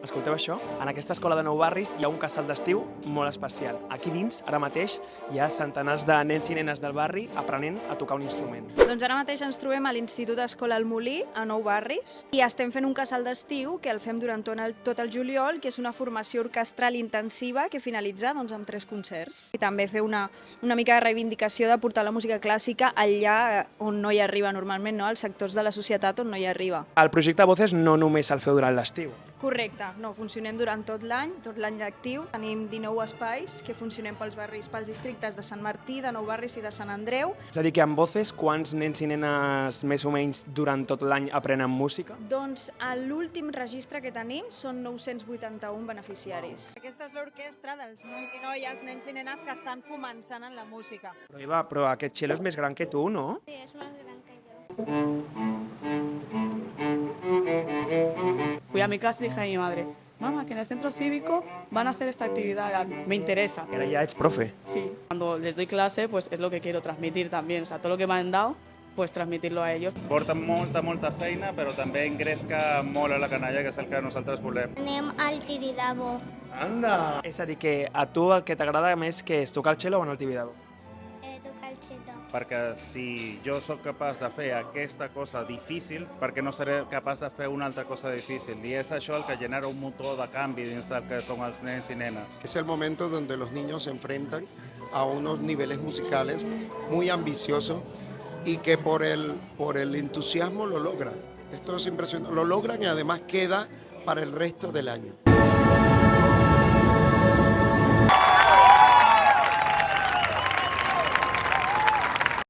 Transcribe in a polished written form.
Escolteu això? En aquesta escola de Nou Barris hi ha un casal d'estiu molt especial. Aquí dins, ara mateix, hi ha centenars de nens i nenes del barri aprenent a tocar un instrument. Doncs ara mateix ens trobem a l'Institut Escola El Molí, a Nou Barris, i estem fent un casal d'estiu que el fem durant tot el juliol, que és una formació orquestral intensiva que finalitza amb 3 concerts. I també fer una mica de reivindicació de portar la música clàssica allà on no hi arriba normalment, no? Als sectors de la societat on no hi arriba. El projecte Voces no només el feu durant l'estiu. Correcte, no, funcionem durant tot l'any lectiu. Tenim 19 espais que funcionem pels districtes de Sant Martí, de Nou Barris i de Sant Andreu. És a dir, que amb Voces, quants nens i nenes més o menys durant tot l'any aprenen música? Doncs l'últim registre que tenim són 981 beneficiaris. Aquesta és l'orquestra dels nois i noies, nens i nenes que estan començant en la música. Però Eva, però aquest xelo és més gran que tu, no? Sí, es más gran que yo. Fui a mi casa y dije a mi madre, mamá, que en el centro cívico van a hacer esta actividad, me interesa. Ara ja ets profe. Sí, cuando les doy clase, pues es lo que quiero transmitir también, o sea, todo lo que me han dado, pues transmitirlo a ellos. Porta molta feina, però també engresca molt a la canalla, que és el que nosaltres volem. Anem al Tibidabo. Anda! És a dir, que a tu el que t'agrada més que és tocar el xelo o anar al Tibidabo? Tocar el xelo. Perquè si jo sóc capaç de fer aquesta cosa difícil, perquè no seré capaç de fer una altra cosa difícil. I és això el que genera un motor de canvi dins del que són els nens i nenes. Es el momento donde los niños se enfrentan a unos niveles musicales muy ambiciosos y que por el entusiasmo lo logran. Esto es impresionante. Lo logran y además queda para el resto del año.